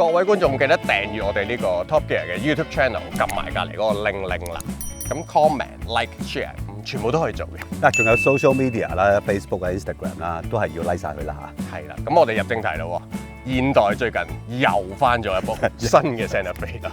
各位觀眾記得訂閱我哋呢個 Top Gear 嘅 YouTube channel， 撳埋隔離嗰個鈴鈴啦。咁 comment、like、share， 全部都可以做嘅。仲有 social media 啦 ，Facebook 啊、Instagram 啦，都係要 like 晒佢啦嚇。係啦，咁我哋入正題啦喎。現代最近又翻咗一部新嘅 Santa Fe 啦，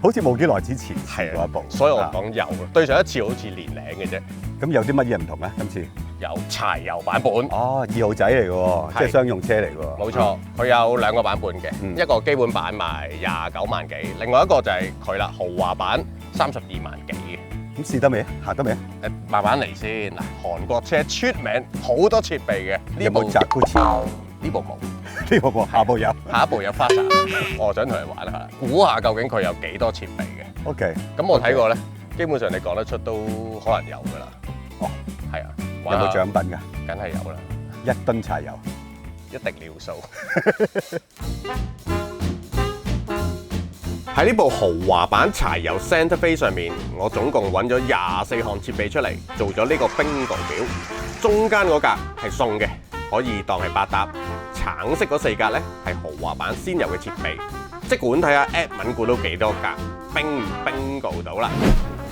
好似冇幾耐之前嗰一部，所以我講又對上一次好似年零嘅啫。咁有啲乜嘢唔同咧？今次有柴油版本，哦，2號仔嚟嘅喎，即係商用車嚟嘅喎。冇錯，佢有兩個版本嘅，一個基本版賣29萬幾，另外一個就係佢啦，豪華版32萬幾嘅。咁試得未？行得未？慢慢嚟先。嗱，韓國車出名好多設備嘅，有冇Jacuzzi？呢部冇，呢部冇，下部有。下一部有花灑，我想同你玩下，估下究竟佢有幾多設備嘅。OK。咁我睇過咧，基本上你講得出都可能有㗎啦。哦，係啊。有冇獎品㗎？梗係有啦，1噸柴油，一滴尿數。喺呢部豪華版柴油 Santa Fe 上面，我總共揾咗24項設備出嚟，做咗呢個bingo表。中間嗰格係送嘅，可以當係百搭。橙色嗰4格咧係豪華版先有嘅設備，即管睇下 Edmond 估到幾多格，bingo 到啦。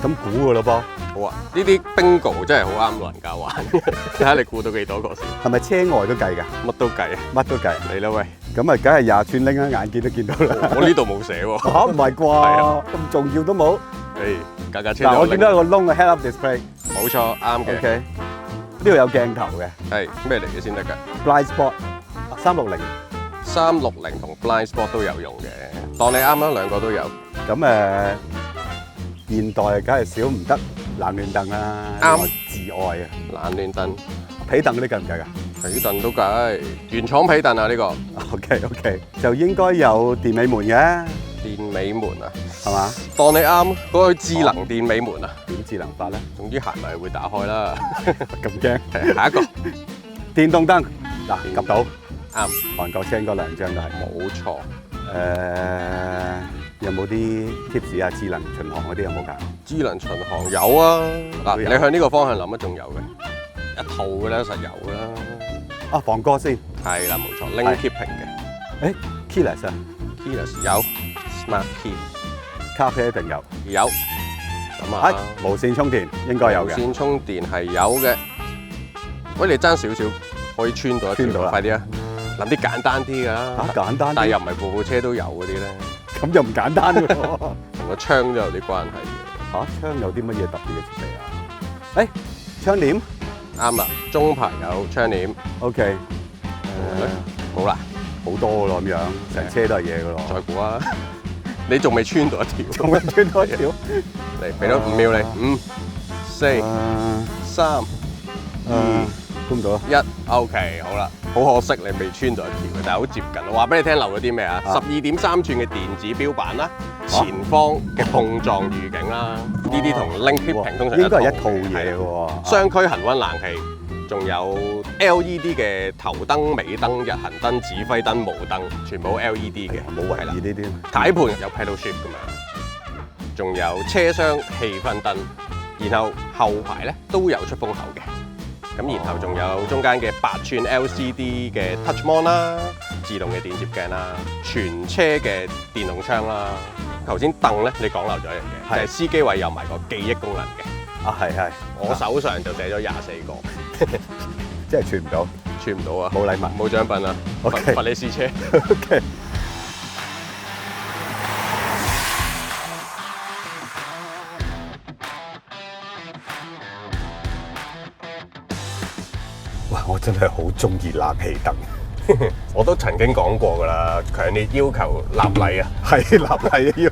咁估㗎咯噃。好啊，呢啲 bingo 真係好啱老人家玩，睇下你估到幾多個先。係咪車外都計㗎？乜都計啊！乜都計。嚟啦喂！咁啊，梗係20寸拎啊，眼見都見到啦。我呢度冇寫喎。嚇唔係啩？咁重要都冇。架架車。嗱，我見到有個窿嘅 head-up display。冇錯，啱嘅。OK。呢度有鏡頭嘅。係咩嚟嘅先得㗎 ？Blind spot 360。360同 blind spot 都有用嘅，當你啱啦，兩個都有。咁現代梗係少唔得冷暖凳啦，啱至愛啊！冷暖凳、皮凳嗰啲計唔計㗎？皮凳都計，原廠皮凳啊呢個。OK， 就應該有電尾門嘅。電尾門啊，係嘛？當你啱，嗰個智能電尾門啊。點智能法咧？總之行埋會打開啦。咁驚？下一個電動燈嗱，及到。啱，韓國車應該2張都係。冇錯。有冇啲 tips 啊？智能巡航嗰啲有冇㗎？智能巡航有啊，嗱，你向呢個方向諗啊，仲有嘅，一套嘅咧實有啦。啊，放歌先。係啦，冇錯 ，link keeping 嘅。keyless 啊 ，keyless 有 ，smart key， CarPlay 一定有。有。咁啊，無線充電應該有嘅。無線充電係有嘅。喂，你爭少少可以穿到一條，快啲啊！諗啲簡單啲㗎啦。簡單啲。但係又唔係部車都有嗰啲咧。咁就唔簡單喎，同個窗都有啲關係嘅。窗有啲乜嘢特別嘅設備啊？窗簾啱啦，中排有窗簾。OK，冇啦，好多㗎咯咁樣，成車都係嘢㗎咯。再估啊！你仲未穿到一條，仲未穿到一條。嚟，俾多5秒你，5、4、3、2。估唔到1 OK 好啦，好可惜你未穿到一條嘅，但係好接近。我話俾你聽漏咗啲咩啊？12.3寸嘅電子標板啦，前方嘅碰撞預警啦，呢啲同 link keeping 通常應該係一套嘢喎。雙區恆溫冷氣，仲有 LED 嘅頭燈、尾燈、日行燈、指揮燈、霧燈，全部 LED 嘅，冇為意呢啲。軚盤有 pedal shift 㗎嘛，仲有車廂氣氛燈，然後後排咧都有出風口嘅。咁然後仲有中間嘅8寸 LCD 嘅 Touch Mon 啦，自動嘅電接鏡啦，全車嘅電動窗啦。頭先凳咧，你講漏咗一樣嘢，就係司機位有埋個記憶功能嘅。係。我手上就寫咗24個，即係傳唔到，傳唔到啊！冇禮物，冇獎品啊！罰你試車。OK。我真係好中意冷氣燈，我都曾經講過㗎啦，強烈要求立例啊，係立例要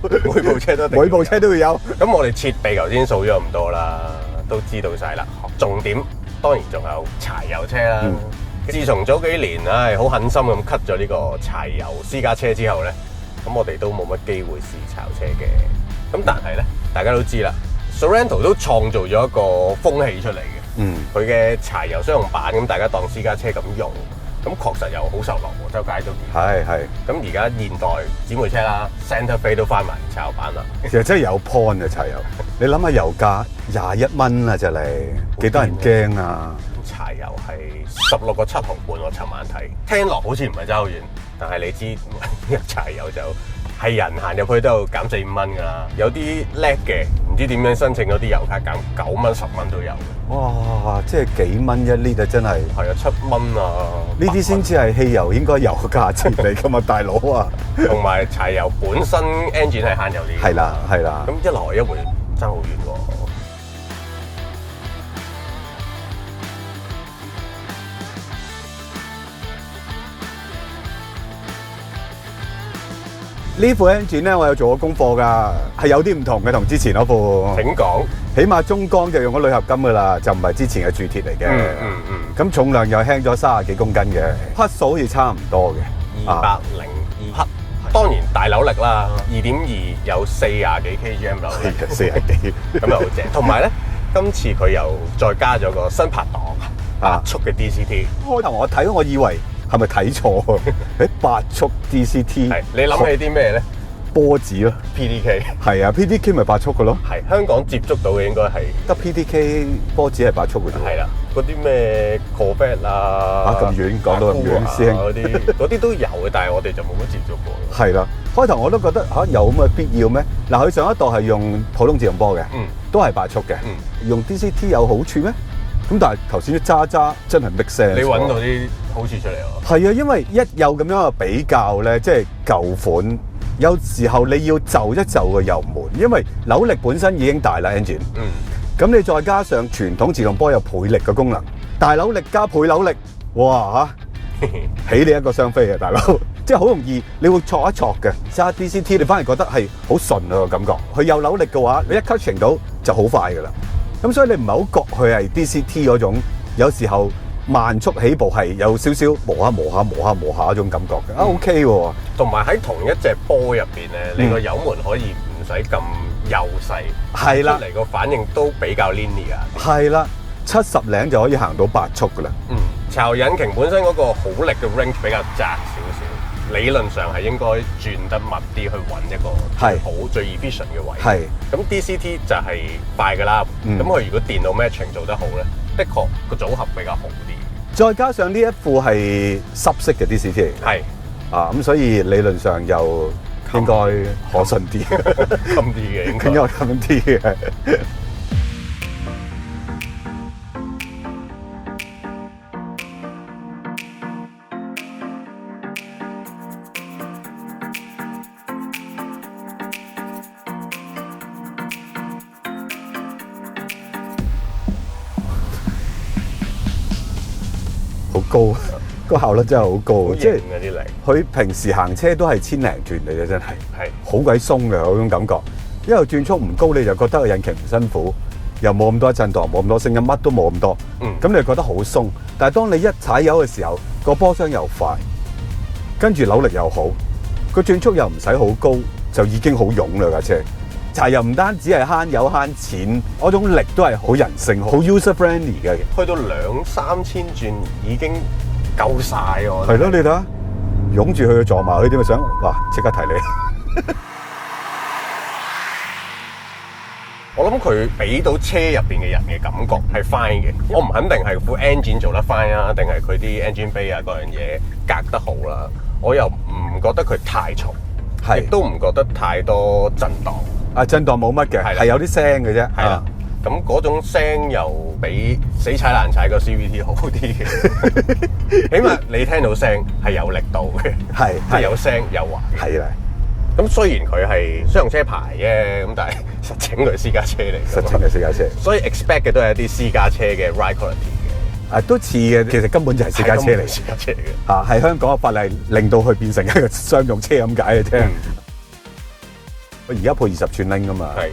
每部車都有。咁我哋設備頭先數咗咁多啦，都知道晒啦。重點當然仲有柴油車啦。自從早幾年好狠心咁 cut 咗呢個柴油私家車之後咧，咁我哋都冇乜機會試炒車嘅。咁但係咧，大家都知啦 ，Sorento 都創造咗一個風氣出嚟嘅。佢嘅柴油商用版咁，大家當私家車咁用，咁確實又好受落喎，周街都見。係。咁而家現代姊妹車啦 ，Santa Fe 都翻埋柴油版啦。其實真係有 point 啊，柴油。你諗下油價21蚊啊，就嚟幾多人驚啊！柴油係16個7毫半，我尋晚睇，聽落好似唔係爭好遠，但係你知柴油就係人行入去都有減4-5蚊㗎啦。有啲叻嘅唔知點樣申請嗰啲油卡減9蚊10蚊都有嘅。哇！即係幾蚊一 litre真係。係啊，7蚊啊！呢啲先至係汽油應該有嘅價錢嚟㗎嘛，大佬啊！同埋柴油本身 engine 係慳油啲。係啦，係啦。咁一來一回爭好遠喎。呢副 engine 咧，我有做過功課㗎，係有啲唔同嘅同之前嗰副。請講。起碼中缸就用咗鋁合金㗎啦，就唔係之前嘅鑄鐵嚟嘅。咁重量又輕咗30幾公斤嘅，匹數好似差唔多嘅，202匹。當然大扭力啦，2.2有40幾 kgm 扭力，40幾，咁又好正。同埋咧，今次佢又再加咗個新拍檔8速嘅 DCT。開頭我睇我以為係咪睇錯？8速 DCT， 係你諗起啲咩咧？波子咯 ，PDK 係啊 ，PDK 咪8速嘅咯。係香港接觸到嘅應該係得 PDK 波子係8速嘅啫。係啦，嗰啲咩 Corvette 啊，咁遠講到咁遠，師兄嗰啲都有嘅，但係我哋就冇乜接觸過。係啦，開頭我都覺得有咁嘅必要咩？嗱，佢上一代係用普通自動波嘅，都係8速嘅，用 DCT 有好處咩？咁但係頭先啲渣真係 make sense。你揾到啲好處出嚟喎。係啊，因為一有咁樣嘅比較咧，即係舊款。有時候你要就一就個油門，因為扭力本身已經大啦 engine。咁你再加上傳統自動波有倍力嘅功能，大扭力加倍扭力，哇嚇！起你一個雙飛嘅大佬，即係好容易你會挫一挫嘅。揸 DCT 你反而覺得係好順啊個感覺。佢有扭力嘅話，你一 coaching 到就好快㗎啦。咁所以你唔係好覺佢係 DCT 嗰種，有時候慢速起步係有少少磨下嗰種感覺嘅。OK 喎。同埋喺同一隻波入邊咧，你個油門可以唔使咁幼細，係啦，出嚟個反應都比較 linear。係啦，70零就可以行到8速㗎啦。柴油引擎本身嗰個好力嘅 range 比較窄少少，理論上係應該轉得密啲去揾一個最好最 efficient 嘅位。係。咁 DCT 就係快㗎啦。咁佢如果電腦 matching 做得好咧，的確個組合比較好啲。再加上呢一副係濕式嘅 DCT 嚟嘅。係。咁所以理論上又應該可信啲，襟啲嘅應該襟啲嘅。好高。個效率真係好高，即係佢平時行車都係1000零轉嚟嘅，真係好鬼鬆嘅嗰種感覺。因為轉速唔高，你就覺得個引擎唔辛苦，又冇咁多震盪，冇咁多聲音，乜都冇咁多。咁你就覺得好鬆。但係當你一踩油嘅時候，個波箱又快，跟住扭力又好，個轉速又唔使好高，就已經好勇啦架車。柴油唔單止係慳油慳錢，嗰種力都係好人性，好 user friendly 嘅。去到2-3千轉已經夠晒喎！係咯，你睇下，擁住佢去撞埋佢，點會想？哇！即刻提你。我諗佢俾到車入邊嘅人嘅感覺係 fine 嘅。我唔肯定係副 engine 做得 fine 啊，定係佢啲 engine bay 啊嗰樣嘢隔得好啦。我又唔覺得佢太嘈，亦都唔覺得太多震盪。震盪冇乜嘅，係有啲聲嘅啫。係啦。咁嗰種聲又比死踩爛踩個 CVT 好啲嘅，起碼你聽到聲係有力度嘅，即係有聲有滑嘅。係啦。咁雖然佢係商用車牌啫，咁但係實情佢私家車嚟嘅。實情係私家車，所以 expect 嘅都係一啲私家車嘅 ride quality 嘅。都似嘅，其實根本就係私家車嚟。私家車嘅。係香港嘅法例令到佢變成一個商用車咁解嘅啫。我而家配20寸拎㗎嘛。係。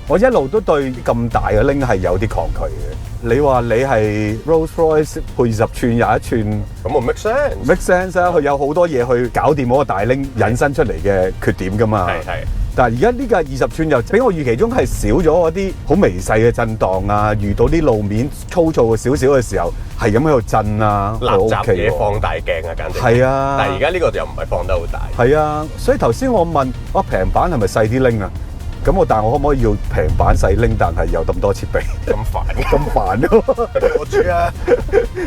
我一路都對咁大嘅拎係有啲抗拒嘅。你話你係 Rolls-Royce 配20寸21寸，咁我 make sense。make sense 啊！佢有好多嘢去搞掂嗰個大拎引申出嚟嘅缺點㗎嘛。係。但係而家呢架20寸又比我預期中係少咗嗰啲好微細嘅震盪啊！遇到啲路面粗糙嘅少少嘅時候，係咁喺度震啊！垃圾嘢放大鏡啊，簡直係啊！但係而家呢個就唔係放得好大。係啊，所以頭先我問平板係咪細啲拎啊？但係我可唔可以要平板細拎，但係有咁多設備？咁煩嘅。咁煩咯！我知啊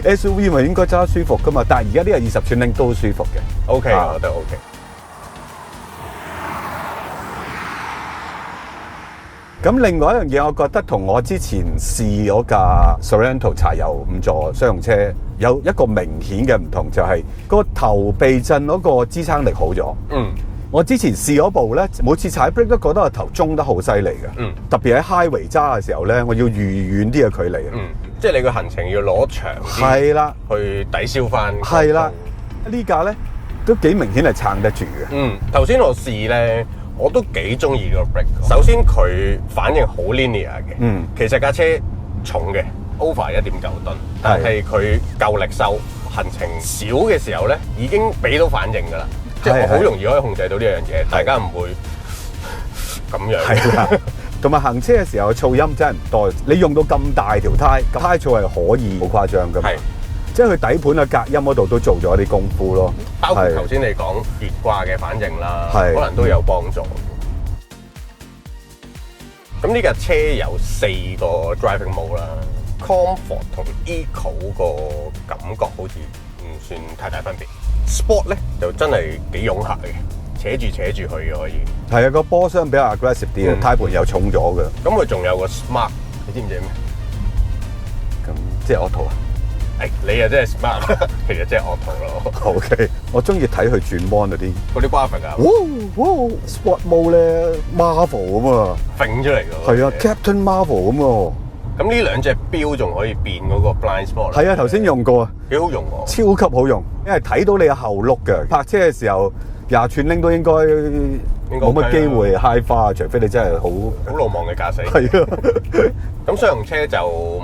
SUV 咪應該揸得舒服噶嘛，但係而家呢個20寸拎都舒服嘅。 ，OK，啊我覺得 OK。咁另外一樣嘢，我覺得同我之前試嗰架 Sorento 柴油5座商用車有一個明顯嘅唔同，就係個頭避震嗰個支撐力好咗。嗯，我之前試嗰部咧，每次踩 brake 都覺得個頭中得好犀利嘅。嗯，特別喺 highway 揸嘅時候咧，我要預遠啲嘅距離。嗯，即係你個行程要攞長啲，係啦，去抵消翻。係啦，呢架咧都幾明顯係撐得住嘅。嗯，頭先我試咧，我都幾中意個 brake。首先佢反應好 linear 嘅，嗯，其實架車重嘅 over 1.9噸，但係佢夠力收，行程少嘅時候咧已經俾到反應㗎啦，即係我好容易可以控制到呢樣嘢，大家唔會咁樣。係啦，同埋行車嘅時候噪音真係唔多，你用到咁大條胎，胎噪係可以好誇張㗎嘛。係，即係佢底盤嘅隔音嗰度都做咗啲功夫咯。包括頭先你講熱掛嘅反應啦，係可能都有幫助。咁呢架車有4個 driving mode 啦 ，Comfort 同 Eco 個感覺好似唔算太大分別。Sport 咧就真係幾擁下嘅，扯住去嘅可以。係啊，個波箱比較 aggressive 啲嘅，胎盤又重咗嘅。咁佢仲有個 Smart，你知唔知咩？咁即係 auto 啊？你啊真係 Smart， 其實即係 auto 咯。OK，我中意睇佢轉 mon 嗰啲。嗰啲 graphic 啊，哇 Sport mode 咧 Marvel 咁啊！揈出嚟㗎。係啊，Captain Marvel 咁喎。咁呢兩隻錶仲可以變嗰個 blind spot。係啊，頭先用過啊，幾好用喎。超級好用，因為睇到你嘅後碌嘅。泊車嘅時候20寸拎都應該冇乜機會 high 花，除非你真係好魯莽嘅駕駛。係啊。咁商用車就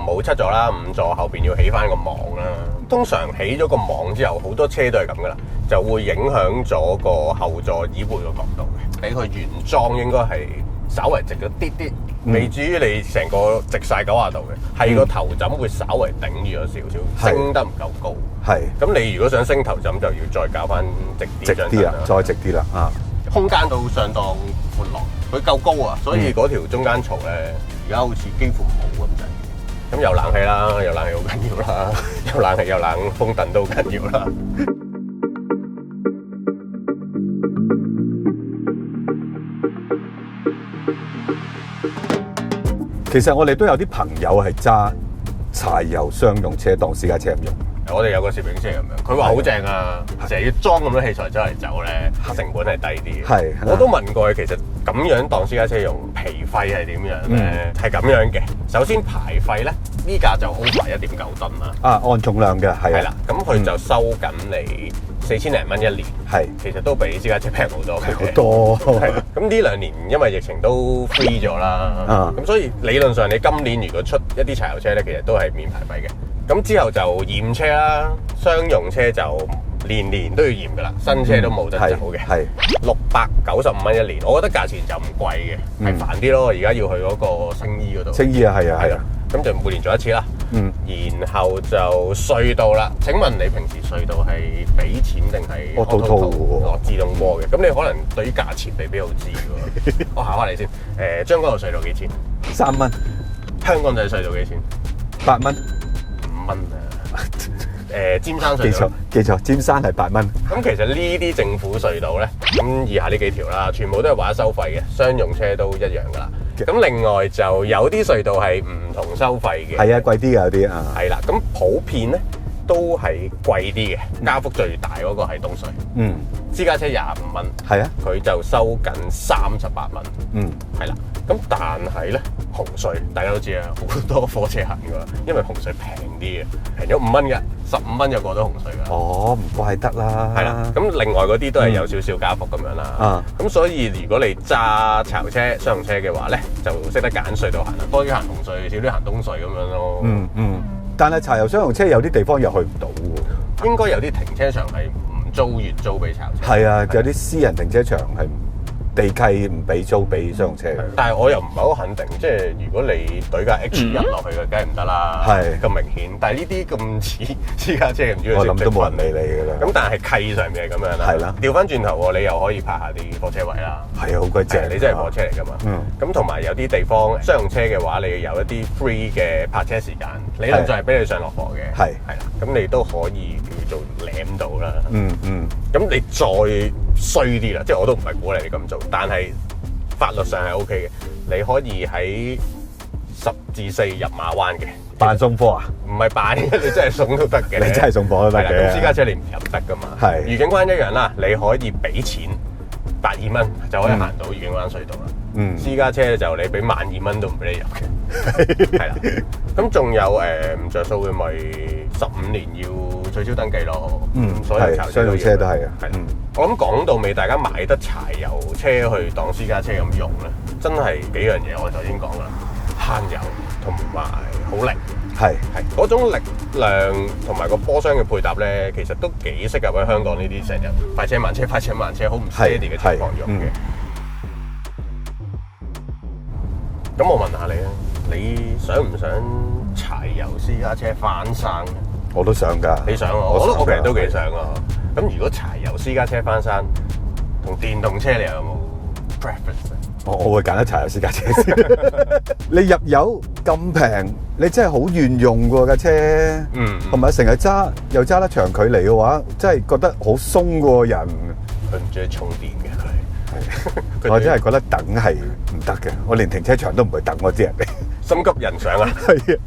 冇7座啦，5座後邊要起翻個網啦。通常起咗個網之後，好多車都係咁噶啦，就會影響咗個後座椅背個角度嘅。俾佢原裝應該係稍為直咗啲啲，未至於你成個直晒90度嘅，係個頭枕會稍為頂住咗少少，升得唔夠高。係。咁你如果想升頭枕，就要再搞翻直啲啦，再直啲啦啊！空間都相當寬敞，佢夠高啊，所以嗰條中間槽咧，而家好似幾乎冇咁滯。咁有冷氣啦，有冷氣好緊要啦，有冷氣有冷風凳都好緊要啦。其實我哋都有啲朋友係揸柴油商用車當私家車咁用。我哋有個攝影師咁樣，佢話好正啊，成日要裝咁多器材走嚟走咧，成本係低啲嘅。係，我都問過佢，其實咁樣當私家車用皮費係點樣咧？係咁樣嘅。首先排費咧，呢架就 over 1.9噸啦。啊，按重量嘅係。係啦，咁佢就收緊你4000零蚊一年。係，其實都比私家車平好多嘅。好多。係。咁呢2年因為疫情都 free 咗啦，咁所以理論上你今年如果出一啲柴油車咧，其實都係免排費嘅。咁之後就驗車啦，商用車就年年都要驗噶啦，新車都冇得走嘅。係695蚊一年，我覺得價錢就唔貴嘅，係煩啲咯。而家要去嗰個青衣嗰度。青衣啊，係啊，係啊。咁就每年做一次啦。然後就隧道啦。請問你平時隧道係俾錢定係 auto 自動波嘅？咁你可能對於價錢未必好知喎。我考下你先。將軍澳隧道幾錢？3蚊。香港仔隧道幾錢？8蚊。5蚊啊！尖山隧道記錯，尖山係8蚊。咁其實呢啲政府隧道咧，咁以下呢幾條啦，全部都係話收費嘅，商用車都一樣噶啦。咁另外就有啲隧道係唔同收費嘅，係啊，貴啲嘅有啲啊。係啦，咁普遍咧都係貴啲嘅，加幅最大嗰個係東隧。私家車25蚊，係啊，佢就收緊38蚊。係啦。咁但係咧，紅隧大家都知啊，好多火車行㗎，因為紅隧平啲嘅，平咗5蚊嘅，15蚊就過到紅隧㗎。哦，唔怪得啦。係啦，咁另外嗰啲都係有少少加幅咁樣啦。咁所以如果你揸柴油車、商用車嘅話咧，就識得揀隧道行啦，多啲行紅隧，少啲行東隧咁樣咯。但係柴油商用車有啲地方又去唔到喎。應該有啲停車場係唔租月租俾柴油車。係啊，有啲私人停車場係地契唔俾租俾商用車。但係我又唔係好肯定，即係如果你懟架 H1落去嘅，梗係唔得啦，係咁明顯。但係呢啲咁似私家車，唔知佢我識唔識諗都冇人分理你㗎啦。咁但係契上面係咁樣啦。係啦調翻轉頭喎，你又可以泊下啲貨車位啦。係啊，好鬼正。你真係貨車嚟㗎嘛？嗯。咁同埋有啲地方商用車嘅話，你有一啲 free 嘅泊車時間，理論上係俾你上落貨嘅。係係啦，咁你都可以叫做舐到啦。嗯嗯。咁你再衰啲啦，即係我都唔係鼓勵你咁做，但係法律上係 OK 嘅，你可以喺10至4入馬灣嘅。扮送貨啊？唔係扮嘅，你真係送都得嘅。你真係送貨都得嘅。咁私家車你唔入得噶嘛？係。愉景灣一樣啦，你可以俾錢120蚊就可以行到愉景灣隧道啦。嗯。私家車就你俾12000蚊都唔俾你入嘅。係啦。咁仲有唔着數嘅咪15年要取消登記咯。所有柴油商用車都係嘅。係。我諗講到尾，大家買得柴油車去當私家車咁用咧，真係幾樣嘢。我頭先講啦，慳油同埋好靈。係嗰種力量同埋個波箱嘅配搭咧，其實都幾適合喺香港呢啲成日快車慢車、快車慢車好唔 steady 嘅情況用嘅。咁我問下你啊，你想唔想柴油私家車翻生？我都想㗎。你想啊？我其實都幾想啊。咁如果柴油私家車翻生同電動車，你有冇 preference？我會揀一柴油私家車先。你入油咁平，你真係好願用㗎架車。同埋成日揸又揸得長距離嘅話，真係覺得好鬆個人。佢唔中意充電嘅佢。我真係覺得等係唔得嘅，我連停車場都唔會等我啲人哋。心急人上啊！係啊。